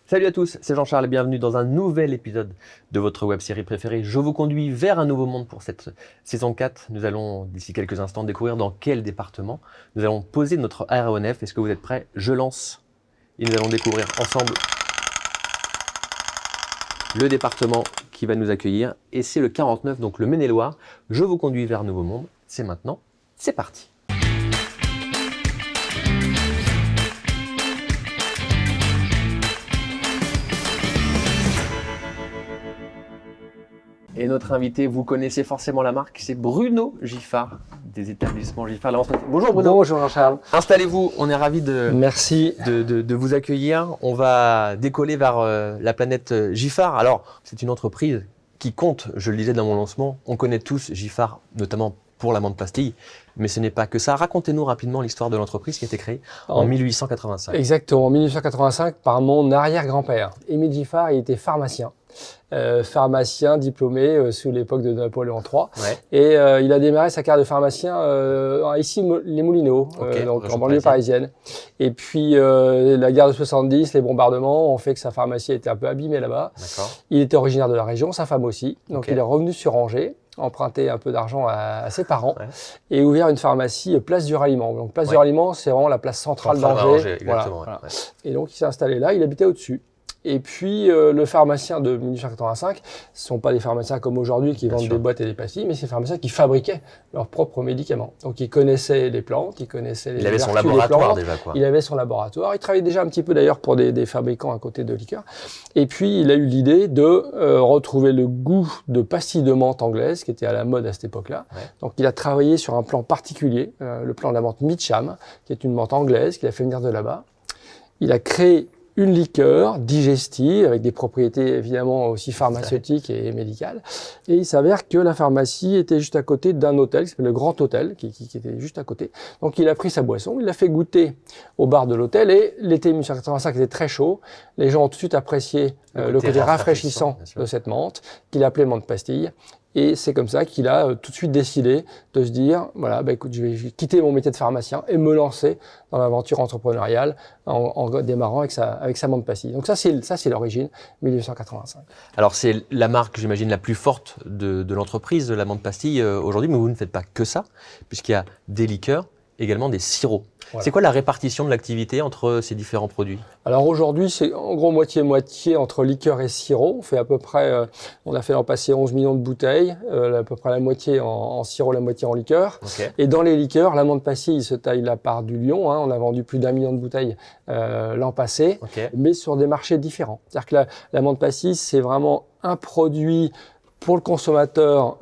Salut à tous, c'est Jean-Charles et bienvenue dans un nouvel épisode de votre web-série préférée. Je vous conduis vers un nouveau monde pour cette saison 4. Nous allons d'ici quelques instants découvrir dans quel département nous allons poser notre aéronef. Est-ce que vous êtes prêts? Je lance et nous allons découvrir ensemble le département qui va nous accueillir. Et c'est le 49, donc le Maine-et-Loire. Je vous conduis vers un nouveau monde. C'est maintenant, c'est parti. Et notre invité, vous connaissez forcément la marque, c'est Bruno Giffard, des établissements Giffard. Bonjour Bruno. Bonjour Jean-Charles. Installez-vous, on est ravis Merci. de vous accueillir. On va décoller vers la planète Giffard. Alors, c'est une entreprise qui compte, je le disais dans mon lancement, on connaît tous Giffard, notamment pour la menthe pastille, mais ce n'est pas que ça. Racontez-nous rapidement l'histoire de l'entreprise qui a été créée en 1885. Exactement, en 1885 par mon arrière-grand-père. Émile Giffard, il était pharmacien. Pharmacien diplômé sous l'époque de Napoléon III. Ouais. Et il a démarré sa carrière de pharmacien ici, les Moulineaux, donc en banlieue parisienne. Et puis la guerre de 70, les bombardements ont fait que sa pharmacie était un peu abîmée là-bas. Il était originaire de la région, sa femme aussi. Donc il est revenu sur Angers, emprunté un peu d'argent à ses parents et ouvert une pharmacie place du Ralliement. Donc place du Ralliement, c'est vraiment la place centrale d'Angers. Voilà. Et donc il s'est installé là, il habitait au-dessus. Et puis, le pharmacien de 1885, ce ne sont pas des pharmaciens comme aujourd'hui qui vendent des boîtes et des pastilles, mais c'est des pharmaciens qui fabriquaient leurs propres médicaments. Donc, ils connaissaient les plantes, ils connaissaient les vertus des plantes. Il avait son laboratoire déjà, quoi. Il avait son laboratoire. Il travaillait déjà un petit peu d'ailleurs pour des fabricants à côté de liqueurs. Et puis, il a eu l'idée de retrouver le goût de pastilles de menthe anglaise, qui était à la mode à cette époque-là. Ouais. Donc, il a travaillé sur un plan particulier, le plan de la menthe Mitcham, qui est une menthe anglaise qu'il a fait venir de là-bas. Il a créé une liqueur digestive avec des propriétés évidemment aussi pharmaceutiques et médicales. Et il s'avère que la pharmacie était juste à côté d'un hôtel qui s'appelle le Grand Hôtel, qui était juste à côté. Donc il a pris sa boisson, il l'a fait goûter au bar de l'hôtel et l'été 1885 était très chaud. Les gens ont tout de suite apprécié le côté rafraîchissant de cette menthe qu'il appelait menthe pastille. Et c'est comme ça qu'il a tout de suite décidé de se dire, voilà, écoute, je vais quitter mon métier de pharmacien et me lancer dans l'aventure entrepreneuriale en démarrant avec sa menthe pastille. Donc ça, c'est l'origine, 1885. Alors c'est la marque, j'imagine, la plus forte de l'entreprise, de la menthe pastille aujourd'hui, mais vous ne faites pas que ça, puisqu'il y a des liqueurs, également des sirops. Voilà. C'est quoi la répartition de l'activité entre ces différents produits? Alors aujourd'hui, c'est en gros moitié-moitié entre liqueur et sirop. On fait à peu près, on a fait l'an passé 11 millions de bouteilles, à peu près la moitié en sirop, la moitié en liqueur. Okay. Et dans les liqueurs, la menthe pastille se taille la part du lion. On a vendu plus d'1 million de bouteilles l'an passé, mais sur des marchés différents. C'est-à-dire que la menthe pastille, c'est vraiment un produit pour le consommateur,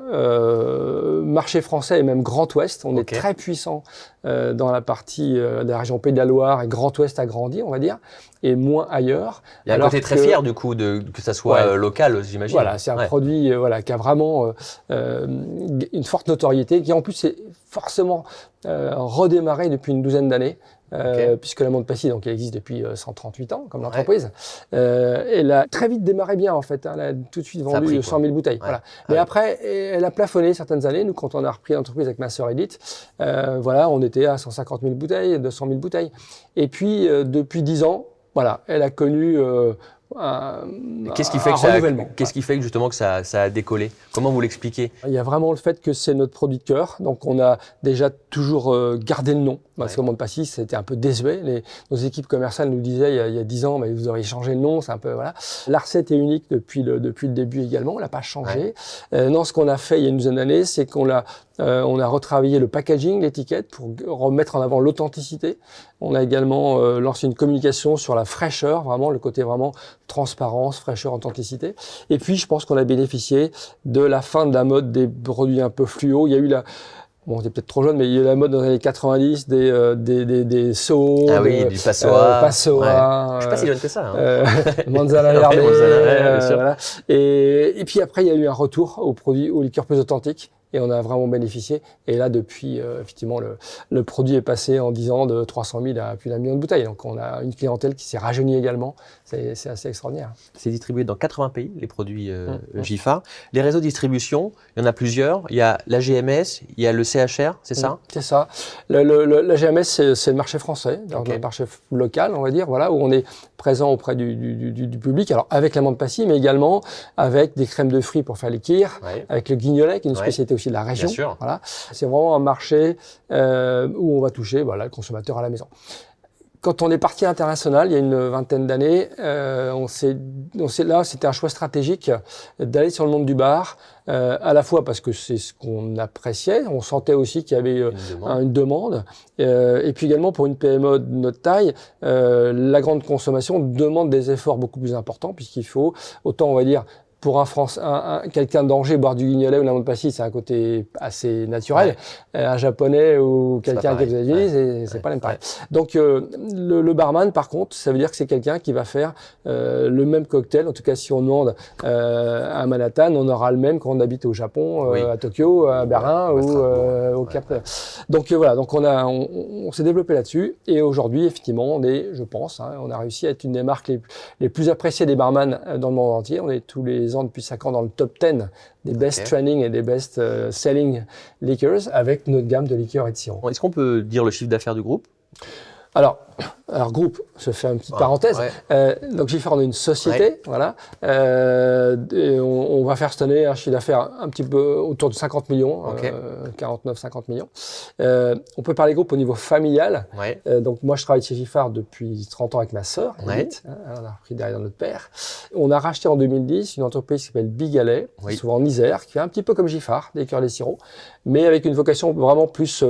marché français et même Grand Ouest, on est très puissant dans la partie de la région Pays de la Loire et Grand Ouest agrandi, on va dire, et moins ailleurs. Il y a un côté très fier du coup que ça soit local, j'imagine. Voilà, c'est un produit qui a vraiment une forte notoriété, qui en plus est forcément redémarré depuis une douzaine d'années. Puisque la menthe pastille, donc elle existe depuis 138 ans, comme l'entreprise. Elle a très vite démarré bien, en fait. Elle a tout de suite vendu 100 000 bouteilles. Voilà. Mais après, elle a plafonné certaines années. Nous, quand on a repris l'entreprise avec ma sœur Edith, on était à 150 000 bouteilles, 200 000 bouteilles. Et puis, depuis 10 ans, elle a connu Qu'est-ce qui fait que justement que ça a décollé? Comment vous l'expliquez? Il y a vraiment le fait que c'est notre produit de cœur. Donc on a déjà toujours gardé le nom. Parce que menthe pastille, c'était un peu désuet. Nos équipes commerciales nous disaient il y a 10 ans, mais vous auriez changé le nom. C'est un peu voilà. La recette est unique depuis le début également. On l'a pas changé. Non, ce qu'on a fait il y a une douzaine d'années, c'est qu'on a retravaillé le packaging, l'étiquette pour remettre en avant l'authenticité. On a également lancé une communication sur la fraîcheur, vraiment le côté vraiment transparence, fraîcheur, authenticité. Et puis, je pense qu'on a bénéficié de la fin de la mode des produits un peu fluo. Il y a eu bon, t'es peut-être trop jeune, mais il y a eu la mode dans les années 90 des seaux. Ah oui, du Passoa. Passoa. Je suis pas si jeune que ça. Manzana Verde. Voilà. Et puis après, il y a eu un retour aux liqueurs plus authentiques. et on a vraiment bénéficié. Et là, depuis, effectivement, le produit est passé en 10 ans de 300 000 à plus d'1 million de bouteilles. Donc, on a une clientèle qui s'est rajeunie également. C'est assez extraordinaire. C'est distribué dans 80 pays, les produits Giffard. Les réseaux de distribution, il y en a plusieurs. Il y a la GMS, il y a le CHR, c'est ça? C'est ça. La GMS, c'est le marché français, le marché local, on va dire, voilà, où on est présent auprès du public. Alors, avec la menthe passie, mais également avec des crèmes de fruits pour faire les kirs, avec le guignolet, qui est une spécialité aussi de la région. Bien sûr. Voilà. C'est vraiment un marché où on va toucher le consommateur à la maison. Quand on est parti à l'international, il y a une vingtaine d'années, là, c'était un choix stratégique d'aller sur le monde du bar, à la fois parce que c'est ce qu'on appréciait, on sentait aussi qu'il y avait une demande, et puis également pour une PME de notre taille, la grande consommation demande des efforts beaucoup plus importants, puisqu'il faut, autant on va dire, pour quelqu'un d'Angers, boire du guignolet ou de la menthe passie, c'est un côté assez naturel. Un Japonais ou quelqu'un qui est aux États-Unis, c'est pas le même pareil. Donc, le barman, par contre, ça veut dire que c'est quelqu'un qui va faire le même cocktail. En tout cas, si on demande à Manhattan, on aura le même quand on habite au Japon, à Tokyo, à Berlin ou au Cap. Donc, voilà. Donc, on s'est développé là-dessus. Et aujourd'hui, effectivement, je pense, on a réussi à être une des marques les plus appréciées des barman dans le monde entier. On est tous les ans depuis 5 ans dans le top 10 des best trending et des best selling liquors avec notre gamme de liqueurs et de sirop. Est-ce qu'on peut dire le chiffre d'affaires du groupe? Alors, groupe, je fais une petite parenthèse. Donc, Giffard, on est une société, voilà. On va faire cette année un chiffre d'affaires un petit peu autour de 50 millions, 49-50 millions. On peut parler groupe au niveau familial. Donc, moi, je travaille chez Giffard depuis 30 ans avec ma sœur, Edith. On a repris derrière notre père. On a racheté en 2010 une entreprise qui s'appelle Bigalet, qui se trouve en Isère, qui fait un petit peu comme Giffard, des liqueurs et des sirops, mais avec une vocation vraiment plus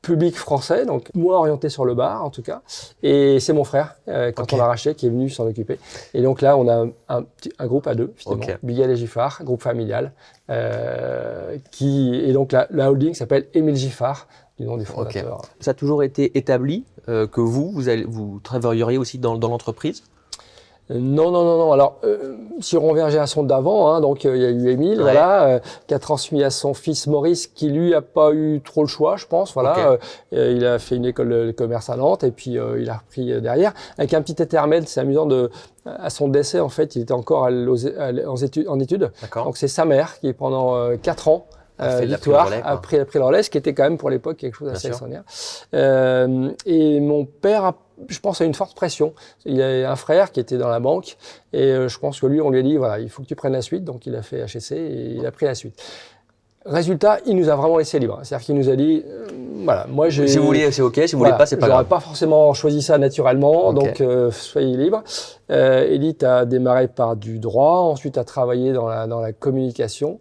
public français, donc moins orienté sur le bar en tout cas. Et c'est mon frère, quand on l'a racheté, qui est venu s'en occuper. Et donc là, on a un groupe à deux, finalement, Bigalet Giffard, groupe familial, et donc la holding s'appelle Émile Giffard, du nom du fondateur. Ça a toujours été établi que vous travailleriez aussi dans l'entreprise? Non. Alors, si on revient à la génération d'avant, donc il y a eu Émile, qui a transmis à son fils Maurice, qui lui a pas eu trop le choix, je pense. Voilà, il a fait une école de commerce à Nantes et puis il a repris derrière avec un petit intermède. C'est amusant à son décès, en fait, il était encore en études. Donc c'est sa mère qui pendant 4 ans. Victoire a pris le relais, ce qui était quand même pour l'époque quelque chose d'assez extraordinaire. Et mon père je pense à une forte pression. Il y a un frère qui était dans la banque et je pense que lui, on lui a dit, voilà, il faut que tu prennes la suite. Donc, il a fait HEC et il a pris la suite. Résultat, il nous a vraiment laissé libre. C'est-à-dire qu'il nous a dit, voilà, moi j'ai... Si vous voulez, c'est OK. Si vous voulez pas, c'est pas grave. J'aurais pas forcément choisi ça naturellement, donc soyez libre. Edith a démarré par du droit, ensuite a travaillé dans la communication.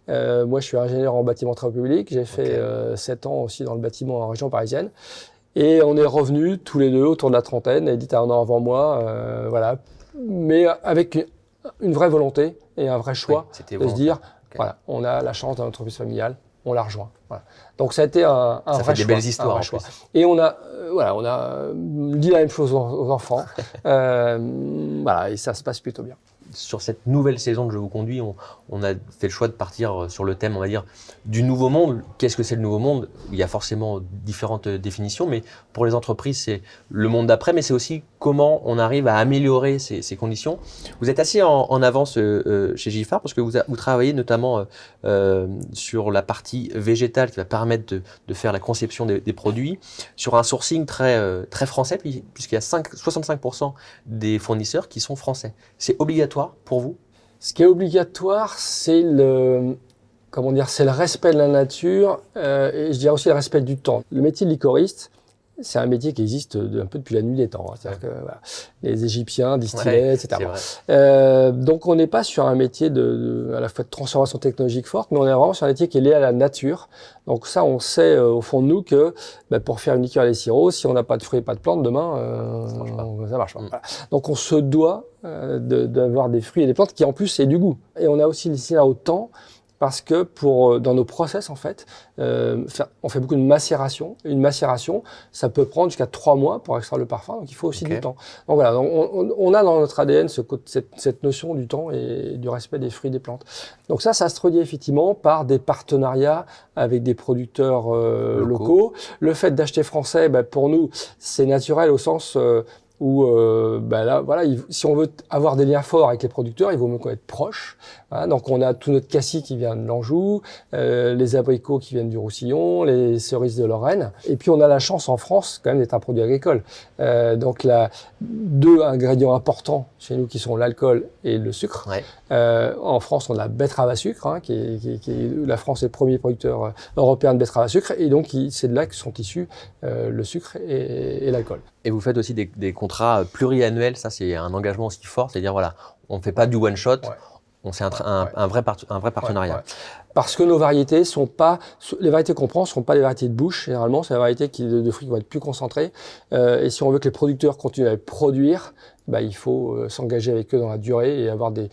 Moi, je suis ingénieur en bâtiment travaux publics. J'ai fait 7 ans aussi dans le bâtiment en région parisienne. Et on est revenus tous les deux autour de la trentaine. Edith a un an avant moi, voilà. Mais avec une vraie volonté et un vrai choix de se dire, voilà, on a la chance dans l'entreprise familiale, on la rejoint. Voilà. Donc ça a été un vrai choix. Ça fait des belles histoires en plus. Et on a dit la même chose aux enfants. Voilà, et ça se passe plutôt bien. Sur cette nouvelle saison de Je vous conduis, on a fait le choix de partir sur le thème, on va dire, du nouveau monde. Qu'est-ce que c'est le nouveau monde? Il y a forcément différentes définitions, mais pour les entreprises, c'est le monde d'après, mais c'est aussi comment on arrive à améliorer ces conditions. Vous êtes assez en avance chez Giffard parce que vous travaillez notamment sur la partie végétale qui va permettre de faire la conception des produits, sur un sourcing très français, puisqu'il y a 65% des fournisseurs qui sont français. C'est obligatoire pour vous? Ce qui est obligatoire, c'est le respect de la nature et je dirais aussi le respect du temps. Le métier de liquoriste, c'est un métier qui existe un peu depuis la nuit des temps. C'est-à-dire que les Égyptiens distillaient, etc. Donc on n'est pas sur un métier à la fois de transformation technologique forte, mais on est vraiment sur un métier qui est lié à la nature. Donc ça, on sait au fond de nous que pour faire une liqueur et des sirops, si on n'a pas de fruits et pas de plantes, demain, ça marche pas. Voilà. Donc on se doit d'avoir des fruits et des plantes qui en plus aient du goût. Et on a aussi laissé là au temps. parce que dans nos process, en fait, on fait beaucoup de macération. Une macération, ça peut prendre jusqu'à 3 mois pour extraire le parfum, donc il faut aussi du temps. Donc voilà, on a dans notre ADN cette notion du temps et du respect des fruits et des plantes. Donc ça se traduit effectivement par des partenariats avec des producteurs locaux. Le fait d'acheter français, pour nous, c'est naturel au sens où là, voilà, si on veut avoir des liens forts avec les producteurs, il vaut mieux être proche. Voilà, donc on a tout notre cassis qui vient de l'Anjou, les abricots qui viennent du Roussillon, les cerises de Lorraine. Et puis on a la chance en France quand même d'être un produit agricole. Donc deux ingrédients importants chez nous qui sont l'alcool et le sucre. Ouais. En France, on a la betterave à sucre, la France est le premier producteur européen de betterave à sucre, et donc c'est de là que sont issus le sucre et l'alcool. Et vous faites aussi des contrats pluriannuels, ça c'est un engagement aussi fort, c'est-à-dire voilà, on ne fait pas du one shot, c'est un vrai partenariat. Ouais. Parce que nos variétés sont pas, les variétés qu'on prend sont pas des variétés de bouche, généralement c'est des variétés de fruits qui vont être plus concentrées, et si on veut que les producteurs continuent à les produire, il faut s'engager avec eux dans la durée et avoir des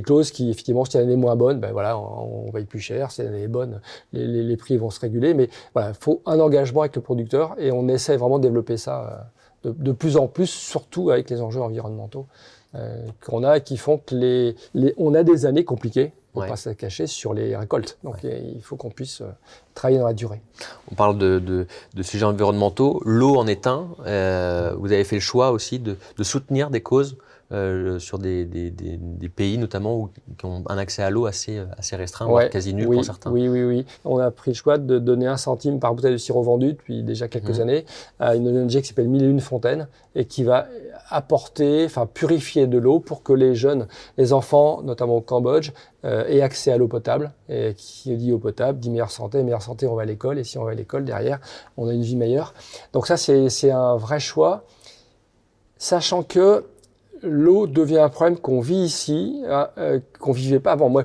clauses qui, effectivement, si l'année est moins bonne, on va être plus cher. Si l'année est bonne, les prix vont se réguler. Mais voilà, il faut un engagement avec le producteur et on essaie vraiment de développer ça de plus en plus, surtout avec les enjeux environnementaux qu'on a et qui font que on a des années compliquées. On ne peut pas se cacher sur les récoltes. Donc, il faut qu'on puisse travailler dans la durée. On parle de sujets environnementaux. L'eau en est un. Vous avez fait le choix aussi de soutenir des causes sur des pays notamment qui ont un accès à l'eau assez restreint, voire quasi nul pour certains. Oui. On a pris le choix de donner 1 centime par bouteille de sirop vendu depuis déjà quelques années à une ONG qui s'appelle 1001 Fontaines et qui va purifier de l'eau pour que les enfants, notamment au Cambodge, aient accès à l'eau potable. Et qui dit eau potable, dit meilleure santé, on va à l'école. Et si on va à l'école, derrière, on a une vie meilleure. Donc ça, c'est un vrai choix, sachant que l'eau devient un problème qu'on vit ici, qu'on vivait pas avant. Moi,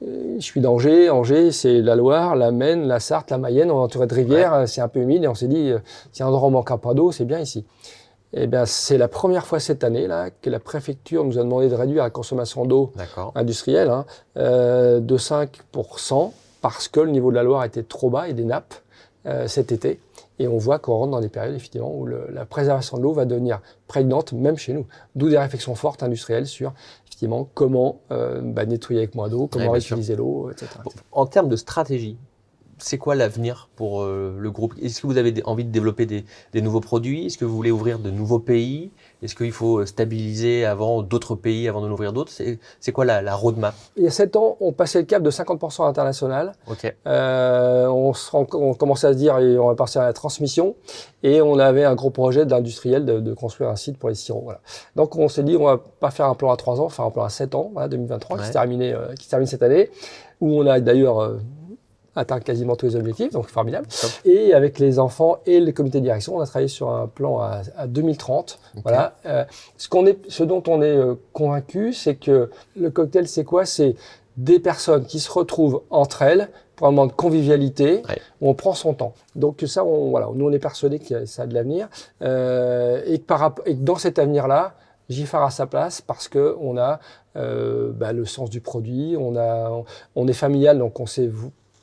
je suis d'Angers. Angers, c'est la Loire, la Maine, la Sarthe, la Mayenne. On est entouré de rivières, c'est un peu humide. Et on s'est dit, si un endroit où on manquera pas d'eau, c'est bien ici. Eh bien, c'est la première fois cette année là que la préfecture nous a demandé de réduire la consommation d'eau industrielle de 5% parce que le niveau de la Loire était trop bas et des nappes cet été. Et on voit qu'on rentre dans des périodes effectivement où la préservation de l'eau va devenir prégnante même chez nous. D'où des réflexions fortes industrielles sur effectivement comment nettoyer avec moins d'eau, comment réutiliser l'eau, etc. En termes de stratégie, c'est quoi l'avenir pour le groupe? Est-ce que vous avez envie de développer des nouveaux produits? Est-ce que vous voulez ouvrir de nouveaux pays? Est-ce qu'il faut stabiliser avant d'autres pays avant d'en ouvrir d'autres? C'est quoi la roadmap? Il y a 7 ans, on passait le cap de 50% international. On commençait à se dire on va partir à la transmission et on avait un gros projet d'industriel de construire un site pour les sirops. Voilà. Donc on s'est dit on va pas faire un plan à 3 ans, faire un plan à 7 ans, 2023 qui se termine cette année, où on a d'ailleurs atteint quasiment tous les objectifs, donc formidable. Et avec les enfants et le comité de direction, on a travaillé sur un plan à 2030. Voilà. Ce dont on est convaincu, c'est que le cocktail, c'est quoi? C'est des personnes qui se retrouvent entre elles pour un moment de convivialité où on prend son temps. Donc ça, nous on est persuadés que ça a de l'avenir et que dans cet avenir-là, Giffard a sa place parce que on a le sens du produit, on est familial, donc on sait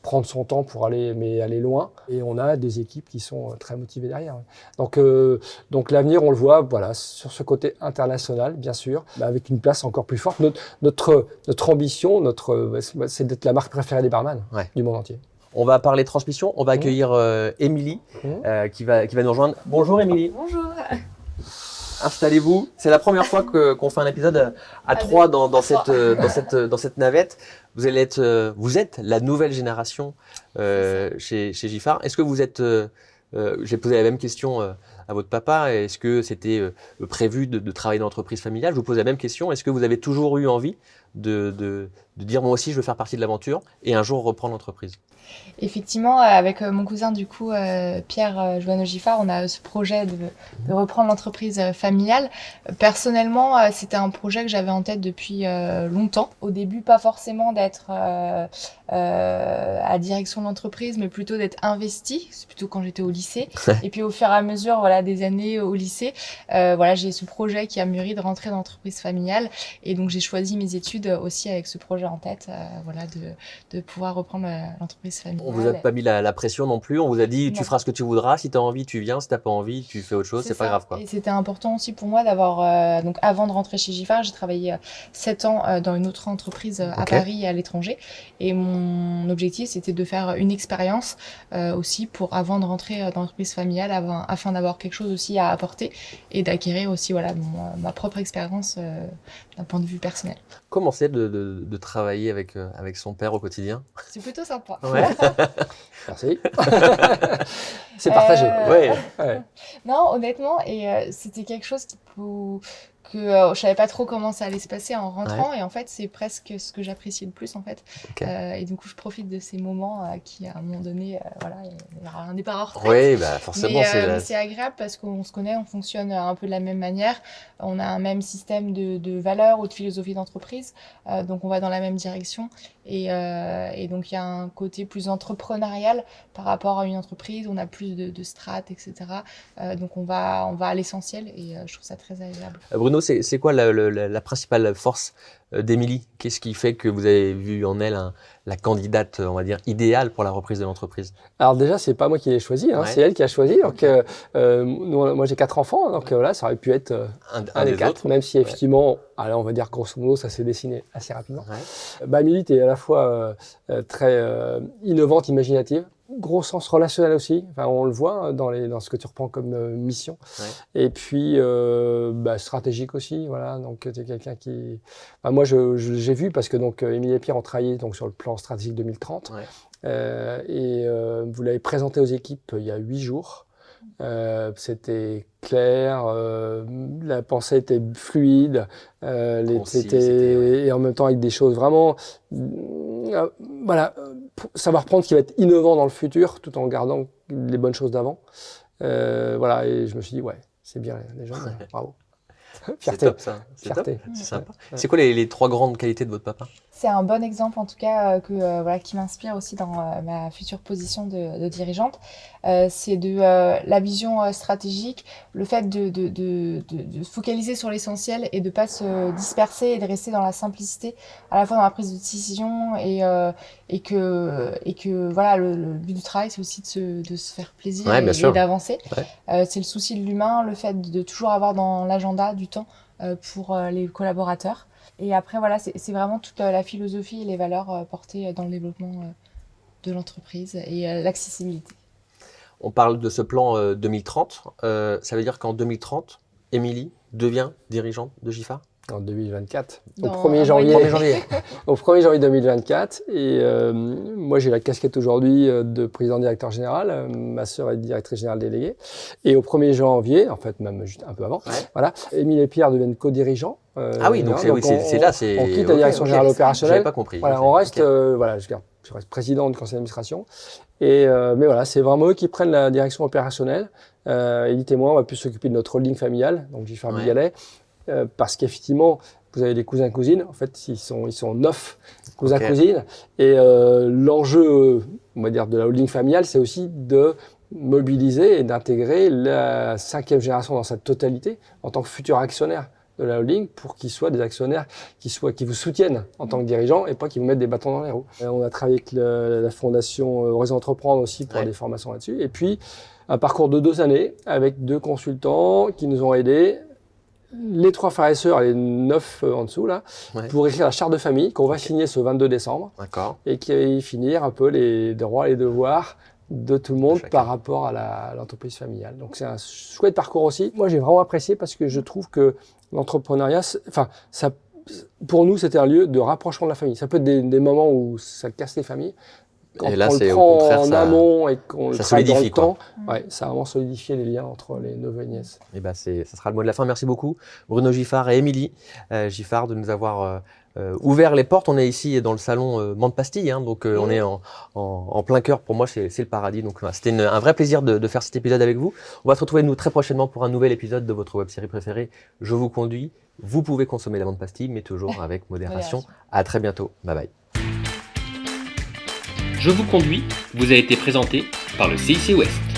prendre son temps pour aller loin. Et on a des équipes qui sont très motivées derrière. Donc l'avenir, on le voit, sur ce côté international, bien sûr, avec une place encore plus forte. Notre ambition, c'est d'être la marque préférée des barman du monde entier. On va parler transmission. On va accueillir Émilie qui va nous rejoindre. Bonjour Émilie. Bonjour. Installez-vous. C'est la première fois qu'on fait un épisode à 3 dans cette navette. Vous êtes la nouvelle génération chez Giffard. Est-ce que vous êtes j'ai posé la même question à votre papa. Est-ce que c'était prévu de travailler dans l'entreprise familiale? Je vous pose la même question. Est-ce que vous avez toujours eu envie de dire moi aussi je veux faire partie de l'aventure et un jour reprendre l'entreprise? Effectivement, avec mon cousin du coup, Pierre Joanneau Giffard, on a ce projet de reprendre l'entreprise familiale. Personnellement, c'était un projet que j'avais en tête depuis longtemps. Au début, pas forcément d'être à direction de l'entreprise, mais plutôt d'être investi. C'est plutôt quand j'étais au lycée. Et puis au fur et à mesure, des années au lycée, j'ai ce projet qui a mûri de rentrer dans l'entreprise familiale. Et donc, j'ai choisi mes études aussi avec ce projet en tête, de pouvoir reprendre l'entreprise familiale. On vous a pas mis la pression non plus. On vous a dit, tu feras ce que tu voudras. Si tu as envie, tu viens. Si tu n'as pas envie, tu fais autre chose. C'est pas grave, quoi. Et c'était important aussi pour moi d'avoir, donc avant de rentrer chez Giffard, j'ai travaillé 7 ans dans une autre entreprise à Paris et à l'étranger. Et mon objectif, c'était de faire une expérience aussi avant de rentrer dans l'entreprise familiale, afin d'avoir quelque chose aussi à apporter et d'acquérir aussi ma propre expérience d'un point de vue personnel. Comment c'est de travailler avec son père au quotidien? C'est plutôt sympa. Ouais. Merci. C'est partagé. Ouais. Non, honnêtement, et c'était quelque chose que je savais pas trop comment ça allait se passer en rentrant, et en fait c'est presque ce que j'apprécie le plus en fait. Et du coup je profite de ces moments qui à un moment donné il y aura un départ en retraite. Oui, forcément c'est agréable parce qu'on se connaît, on fonctionne un peu de la même manière, on a un même système de valeurs ou de philosophie d'entreprise, donc on va dans la même direction, et donc il y a un côté plus entrepreneurial par rapport à une entreprise, on a plus de strates, etc. Donc on va à l'essentiel, et je trouve ça très agréable. Bruno, c'est quoi la principale force d'Émilie? Qu'est-ce qui fait que vous avez vu en elle la candidate, on va dire, idéale pour la reprise de l'entreprise? Alors déjà, c'est pas moi qui l'ai choisi, c'est elle qui a choisi. Donc, moi j'ai 4 enfants, donc ça aurait pu être un des 4, même si effectivement, on va dire grosso modo, ça s'est dessiné assez rapidement. Émilie était à la fois très innovante, imaginative, gros sens relationnel aussi. Enfin, on le voit dans ce que tu reprends comme mission. Et puis stratégique aussi. Voilà. Donc tu es quelqu'un qui. Moi, j'ai vu parce que Émilie et Pierre ont travaillé sur le plan stratégique 2030. Vous l'avez présenté aux équipes il y a 8 jours. C'était clair, la pensée était fluide, et en même temps avec des choses vraiment, savoir prendre ce qui va être innovant dans le futur tout en gardant les bonnes choses d'avant. Et je me suis dit, c'est bien les gens, bravo. C'est top ça, c'est sympa. C'est quoi les 3 grandes qualités de votre papa? C'est un bon exemple en tout cas qui m'inspire aussi dans ma future position de dirigeante. C'est la vision stratégique, le fait de se focaliser sur l'essentiel et de ne pas se disperser et de rester dans la simplicité, à la fois dans la prise de décision et que le but du travail, c'est aussi de se faire plaisir et d'avancer. C'est le souci de l'humain, le fait de toujours avoir dans l'agenda du temps pour les collaborateurs. Et après, c'est vraiment toute la philosophie et les valeurs portées dans le développement de l'entreprise et l'accessibilité. On parle de ce plan 2030. Ça veut dire qu'en 2030, Émilie devient dirigeante de Giffard? En 2024, au 1er janvier. Au 1er janvier 2024. Et moi, j'ai la casquette aujourd'hui de président-directeur général. Ma sœur est directrice générale déléguée. Et au 1er janvier, en fait, même juste un peu avant, Émile et Pierre deviennent co-dirigeants. Donc c'est là. On quitte la direction générale opérationnelle. J'avais pas compris. On reste, je reste président du conseil d'administration. Mais c'est vraiment eux qui prennent la direction opérationnelle. Edith et moi, on va plus s'occuper de notre holding familial, donc Giffard Bigalet. Parce qu'effectivement, vous avez des cousins-cousines. En fait, ils sont 9 cousins-cousines. Et l'enjeu, on va dire, de la holding familiale, c'est aussi de mobiliser et d'intégrer la 5e génération dans sa totalité en tant que futur actionnaire de la holding pour qu'ils soient des actionnaires qui vous soutiennent en tant que dirigeants et pas qui vous mettent des bâtons dans les roues. On a travaillé avec la fondation Horizon Entreprendre aussi pour des formations là-dessus. Et puis, un parcours de 2 années avec 2 consultants qui nous ont aidés, les 3 frères et sœurs, les 9 en dessous, pour écrire la charte de famille qu'on va signer ce 22 décembre. Et qui va finir un peu les droits et les devoirs de tout le monde par rapport à l'entreprise familiale. Donc c'est un chouette parcours aussi. Moi, j'ai vraiment apprécié parce que je trouve que l'entrepreneuriat, pour nous, c'était un lieu de rapprochement de la famille. Ça peut être des moments où ça casse les familles. Quand et là, on c'est le prend au contraire, en amont et qu'on le travaille dans le temps, quoi. Ça a vraiment solidifié les liens entre les neveux et nièces. Et ça sera le mot de la fin. Merci beaucoup, Bruno Giffard et Émilie Giffard, de nous avoir ouvert les portes. On est ici dans le salon Menthe Pastille, donc on est en plein cœur. Pour moi, c'est le paradis. Donc c'était un vrai plaisir de faire cet épisode avec vous. On va se retrouver nous très prochainement pour un nouvel épisode de votre web-série préférée, Je vous conduis. Vous pouvez consommer la Menthe Pastille, mais toujours avec modération. À très bientôt. Bye bye. Je vous conduis vous a été présenté par le CIC Ouest.